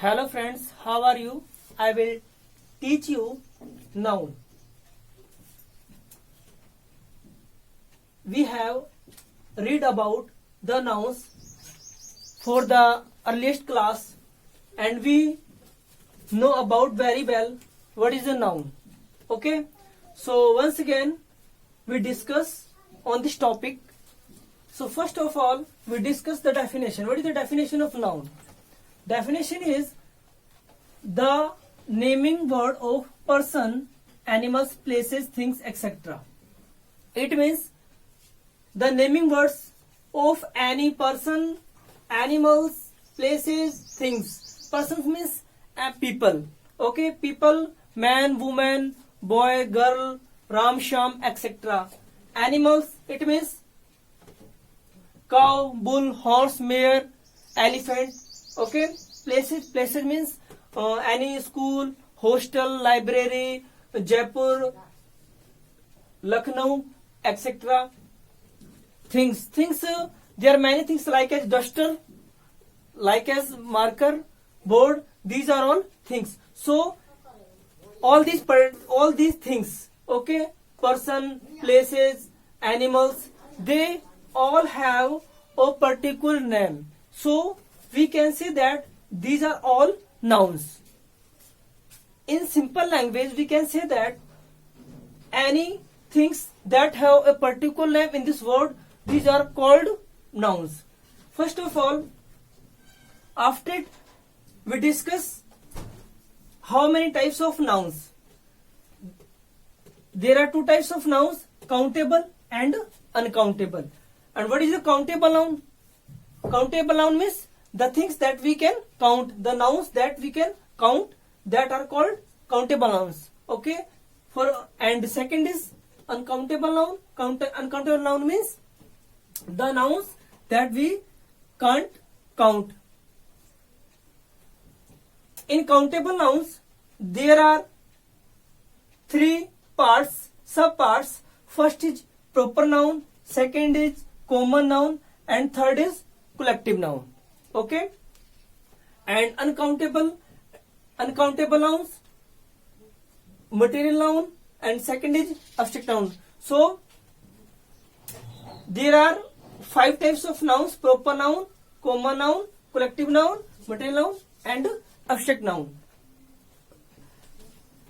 Hello friends, how are you? I will teach you noun. We have read about the nouns for the earliest class and we know about very well what is a noun. Okay, so once again we discuss on this topic. So first of all we discuss the definition. What is the definition of noun? Definition is the naming word of person, animals, places, things, etc. It means the naming words of any person, animals, places, things. Persons means people. Okay, people, man, woman, boy, girl, Ram, Sham, etc. Animals, it means cow, bull, horse, mare, elephant. Okay, places means any school, hostel, library, Jaipur, Lucknow, etc. Things, there are many things like as duster, like as marker, board. These are all things. So all these things, okay, person, places, animals, they all have a particular name. So we can say that these are all nouns. In simple language, we can say that any things that have a particular name in this word, these are called nouns. First of all, after it, we discuss how many types of nouns. There are two types of nouns, countable and uncountable. And what is a countable noun? Countable noun means the things that we can count, the nouns that we can count, that are called countable nouns. Okay. And second is uncountable noun. Uncountable noun means the nouns that we can't count. In countable nouns, there are three parts, subparts. First is proper noun, second is common noun, and third is collective noun. Okay. And uncountable nouns, material noun, and second is abstract noun. So there are 5 types of nouns: proper noun, common noun, collective noun, material noun, and abstract noun.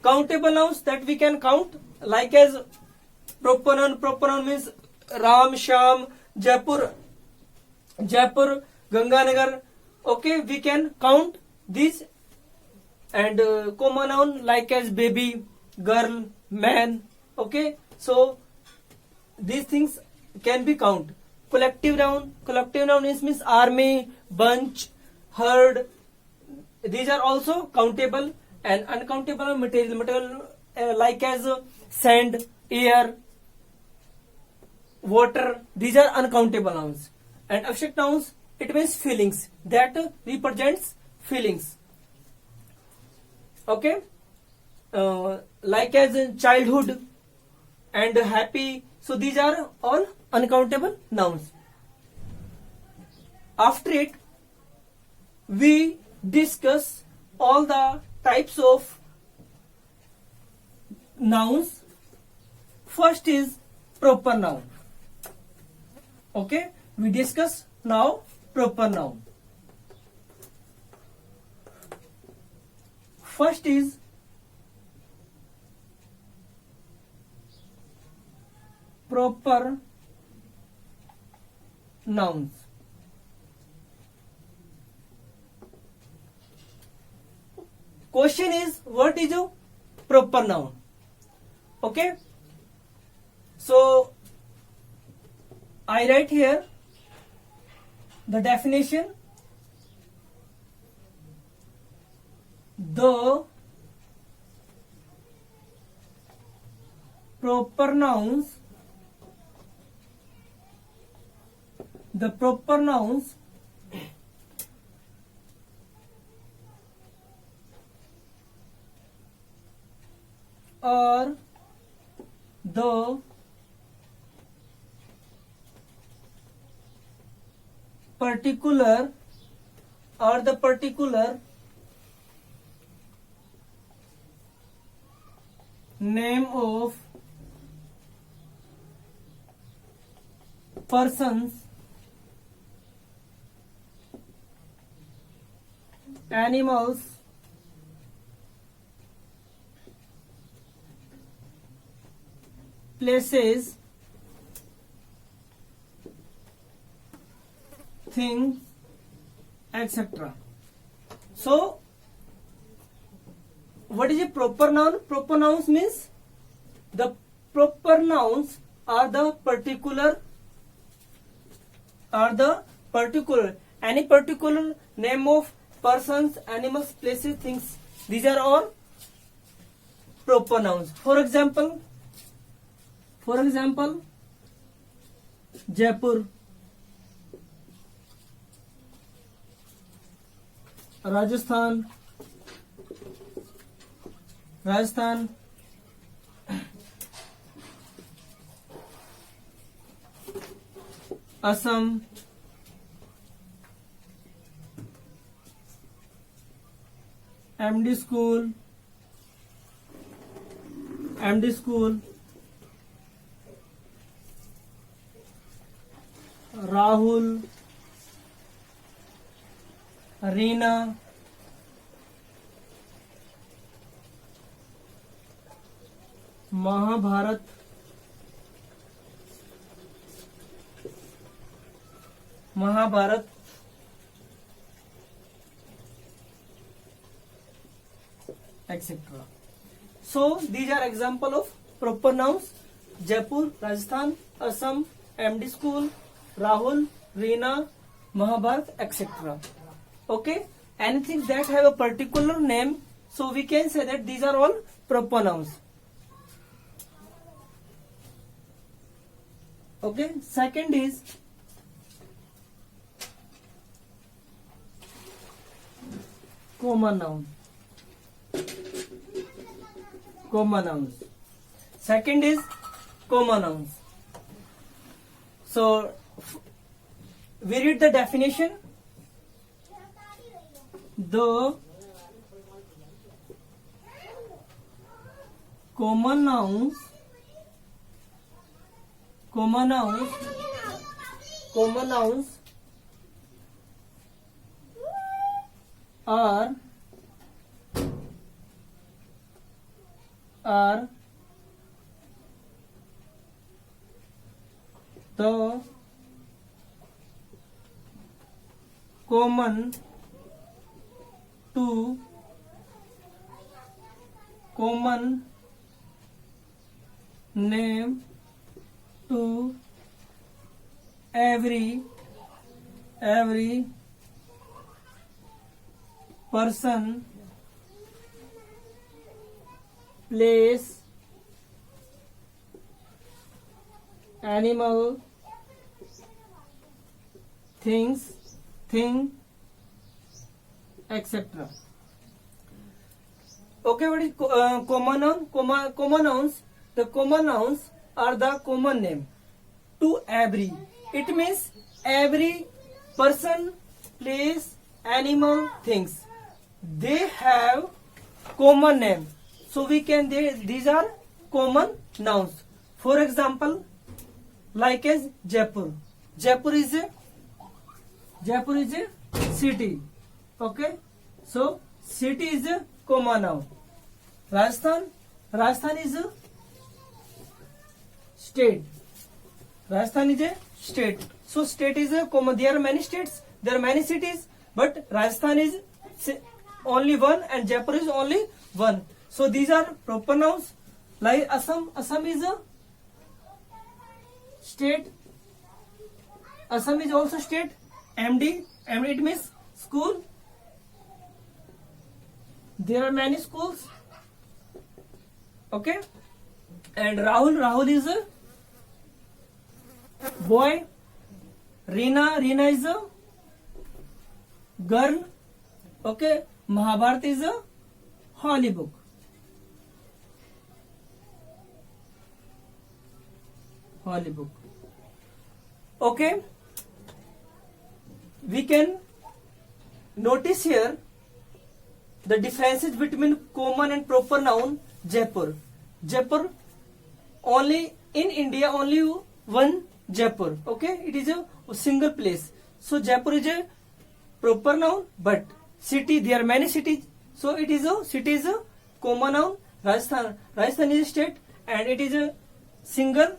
Countable nouns that we can count, like as proper noun means Ram, Sham, Jaipur, Ganganagar. Okay, we can count these. And common noun like as baby, girl, man. Okay, so these things can be count. Collective noun means army, bunch, herd. These are also countable. And uncountable material like as sand, air, water. These are uncountable nouns. And abstract nouns, it means feelings, that represents feelings. Okay, like as childhood and happy. So these are all uncountable nouns. After it, we discuss all the types of nouns. First is proper noun. Okay, we discuss now proper noun. First is proper nouns. Question is, what is a proper noun? Okay, so I write here the definition. The proper nouns are the particular name of persons, animals, places, things, etc. So, what is a proper noun? Proper nouns means the proper nouns are the particular any particular name of persons, animals, places, things. These are all proper nouns. For example, Jaipur, Rajasthan, Assam, MD School, Rahul, Reena, Mahabharat, etc. So these are example of proper nouns: Jaipur, Rajasthan, Assam, MD School, Rahul, Reena, Mahabharat, etc. Okay, anything that have a particular name, so we can say that these are all proper nouns. Okay, second is common noun. Second is common nouns. So we read the definition. The common nouns are the common name to every person, place, animal, thing, etc. Okay, what is common noun? Common nouns. The common nouns are the common name to every. It means every person, place, animal, things. They have common name. So we can these are common nouns. For example, like as Jaipur. Jaipur is a city. Okay. So city is a common noun. Rajasthan is a state. So state is a common. There are many states. There are many cities. But Rajasthan is only one and Jaipur is only one. So these are proper nouns. Like Assam is a state. Assam is also state. MD it means school. There are many schools. Okay. And Rahul is a boy. Reena is a girl. Okay. Mahabharata is a holy book. Okay. We can notice here the differences between common and proper noun Jaipur. Jaipur, only in India, only one Jaipur. Okay, it is a single place. So Jaipur is a proper noun, but city, there are many cities, so it is a city is a common noun. Rajasthan is a state and it is a single,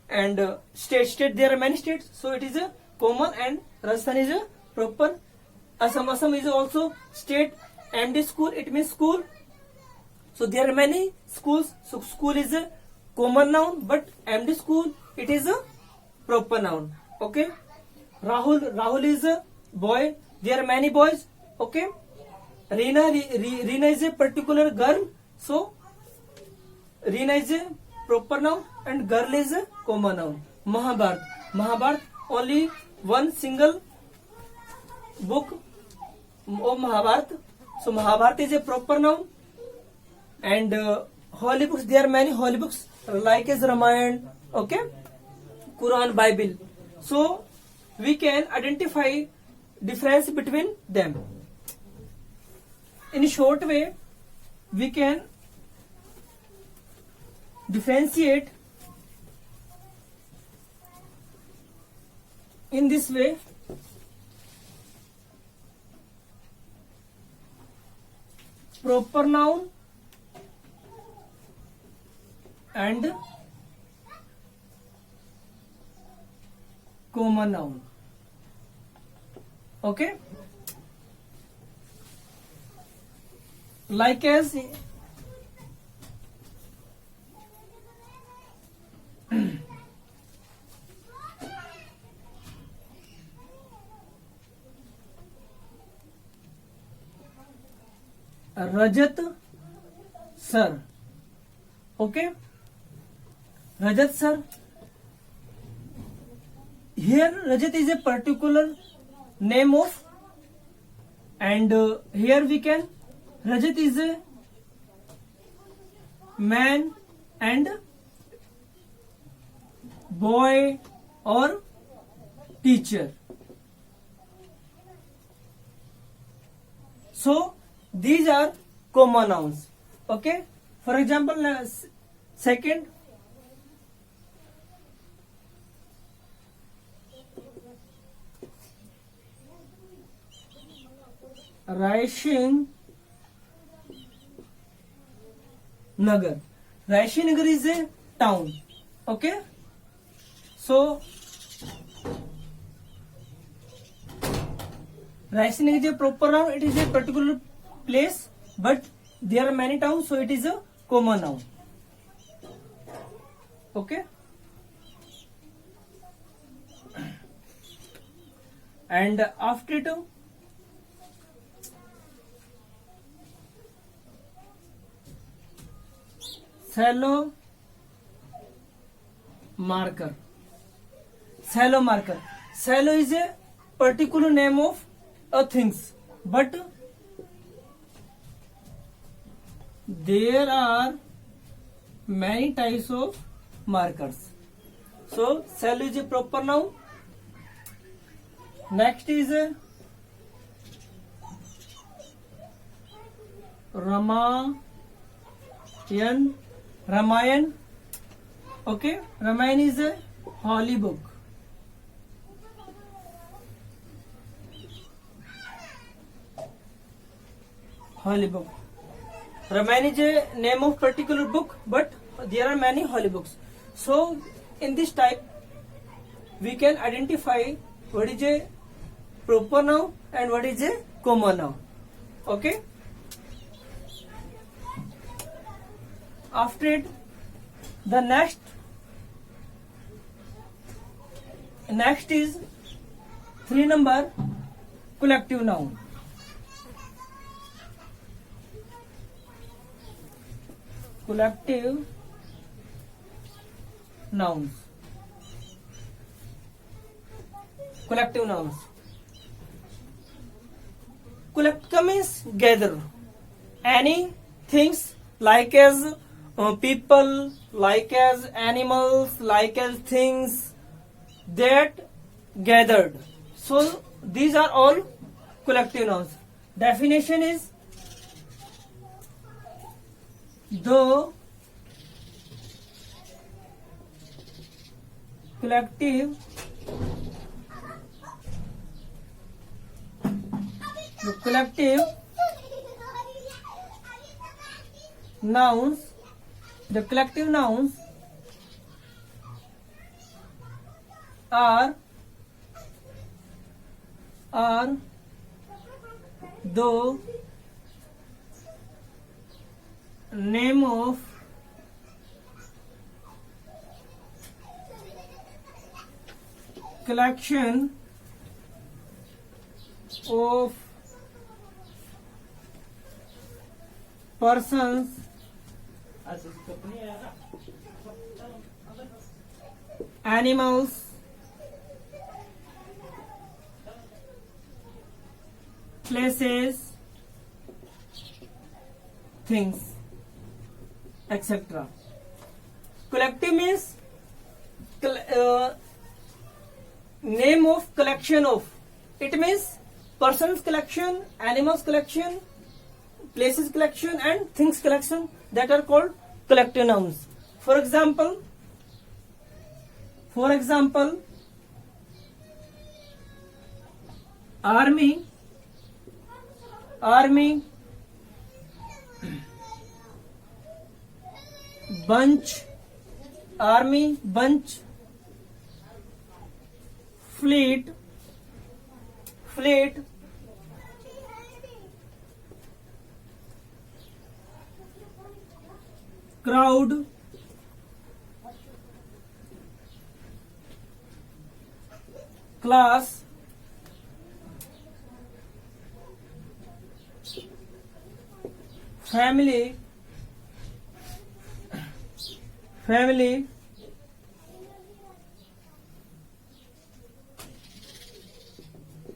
and state there are many states, so it is a common, and Rajasthan is a proper. Assam is also state. MD school, it means school, so there are many schools, so school is a common noun, but MD school, it is a proper noun. Okay. Rahul is a boy, there are many boys. Okay. Reena is a particular girl, so Reena is a proper noun and girl is a common noun. Mahabharat, only one single book of Mahabharat, so Mahabharat is a proper noun. And holy books, there are many holy books like as Ramayana, okay, Quran, Bible, so we can identify difference between them. In a short way, we can differentiate in this way. Proper noun and common noun. Okay, like as Rajat sir. Okay, Rajat sir, here Rajat is a particular name of, and here we can, Rajat is a man and boy or teacher. So these are common nouns. Okay, for example, second, Raishin Nagar. Raishin Nagar is a town. Okay, so Raishin Nagar is a proper noun. It is a particular place, but there are many towns, so it is a common noun. Okay, and after it, shallow marker. Shallow is a particular name of a things, but there are many types of markers. So shallow is a proper noun. Next is a Ramayan. Okay, Ramayana is a holy book. Ramayana is a name of particular book, but there are many holy books. So in this type, we can identify what is a proper noun and what is a common noun. Okay. After it, the next is 3 number, collective noun. Collective nouns. Collective means gather. Any things, like as people, like as animals, like as things that gathered. So these are all collective nouns. Definition is the collective the collective nouns, the collective nouns are the name of collection of persons animals places things etc. Collective means name of collection of, it means persons collection, animals collection, places collection and things collection, that are called collective nouns. For example, army, bunch, fleet, crowd, class, family,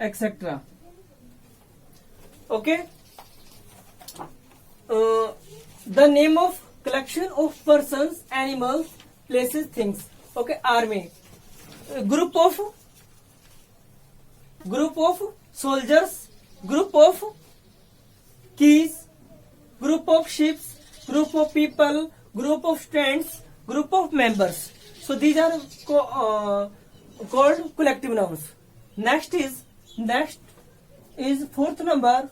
etc. Okay. The name of collection of persons, animals, places, things. Okay. Army, group of soldiers, group of keys, group of ships, group of people, group of students, group of members. So these are called collective nouns. Next is fourth number,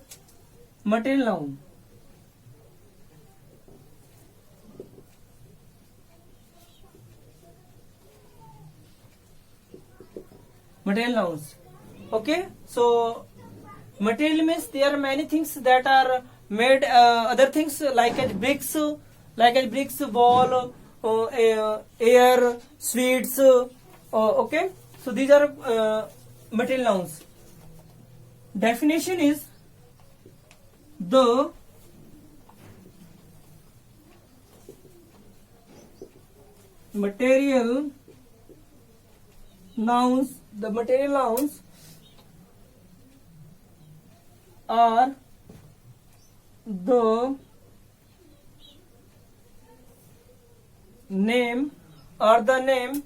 material noun. Material nouns. Okay, so material means there are many things that are made, other things like as bricks, wall, air, sweets. Okay, so these are material nouns. Definition is the material nouns are the name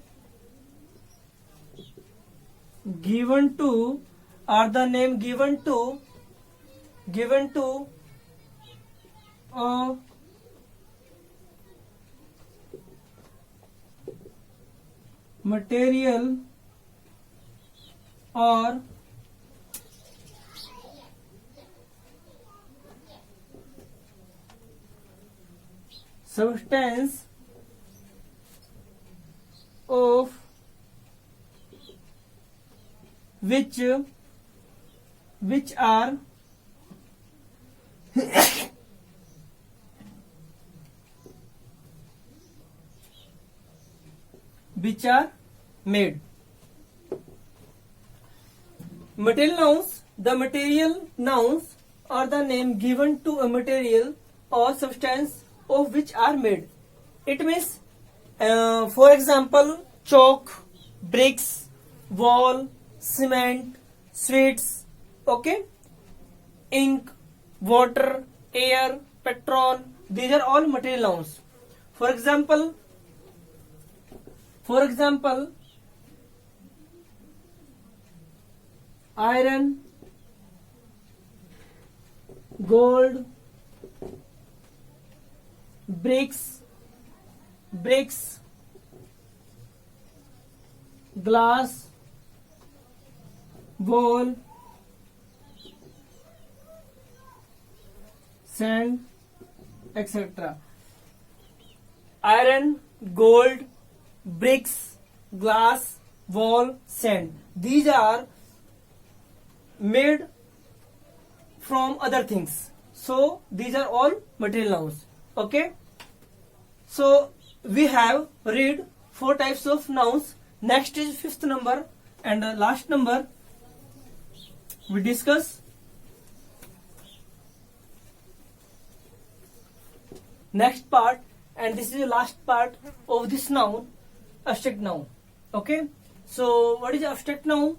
given to a material or substance of which are made. Material nouns. The material nouns are the name given to a material or substance of which are made. It means, for example, chalk, bricks, wall, cement, sweets, okay, ink, water, air, petrol. These are all material nouns. For example, iron, gold, bricks, glass, ball, sand, etc. Iron, gold, bricks, glass, wall, sand. These are made from other things. So these are all material nouns. Okay. So we have read 4 types of nouns. Next is 5th number and last number. We discuss next part, and this is the last part of this noun, abstract noun. Okay. So what is abstract noun?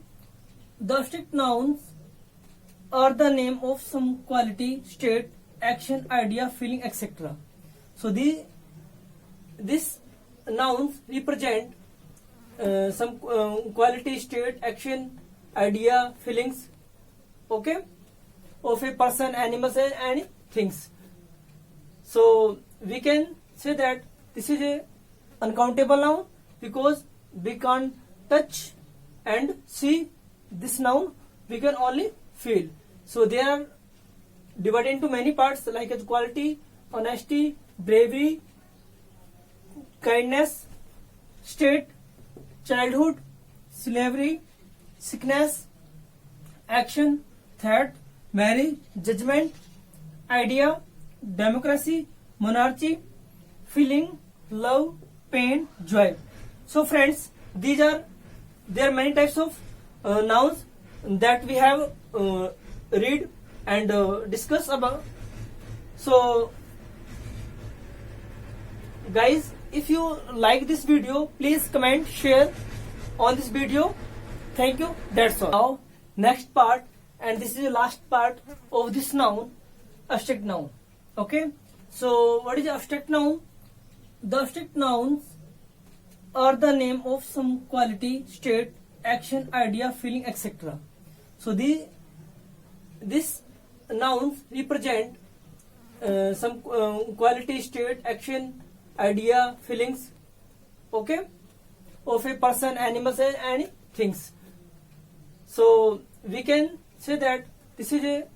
The abstract nouns are the name of some quality, state, action, idea, feeling, etc. So these nouns represent some quality, state, action, idea, feelings, okay, of a person, animals, and things. So we can say that this is a uncountable noun because we can't touch and see this noun, we can only feel. So they are divided into many parts like quality, honesty, bravery, kindness, state, childhood, slavery, sickness, action, threat, marriage, judgment, idea, democracy, monarchy, feeling, love, pain, joy. So friends, there are many types of nouns that we have read and discuss about. So guys, if you like this video, please comment, share on this video. Thank you. That's all. Now next part, and this is the last part of this noun, abstract noun. Okay. So what is abstract noun? The abstract nouns are the name of some quality, state, action, idea, feeling, etc. So these nouns represent some quality, state, action, idea, feelings, okay, of a person, animals, and things. So we can say that this is a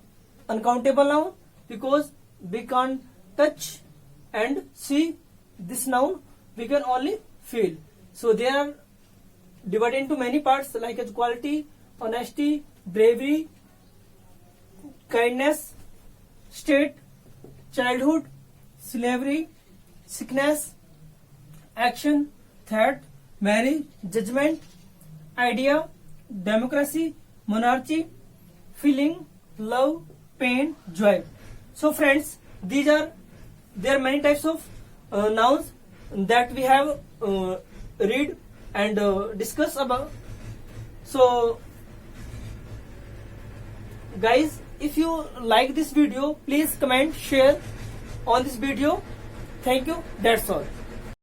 uncountable noun because we can't touch and see this noun, we can only feel. So they are divided into many parts like quality, honesty, bravery, kindness, state, childhood, slavery, sickness, action, threat, marriage, judgment, idea, democracy, monarchy, feeling, love, pain, joy. So friends, there are many types of nouns that we have read and discuss about. So guys, if you like this video, please comment, share on this video. Thank you. That's all.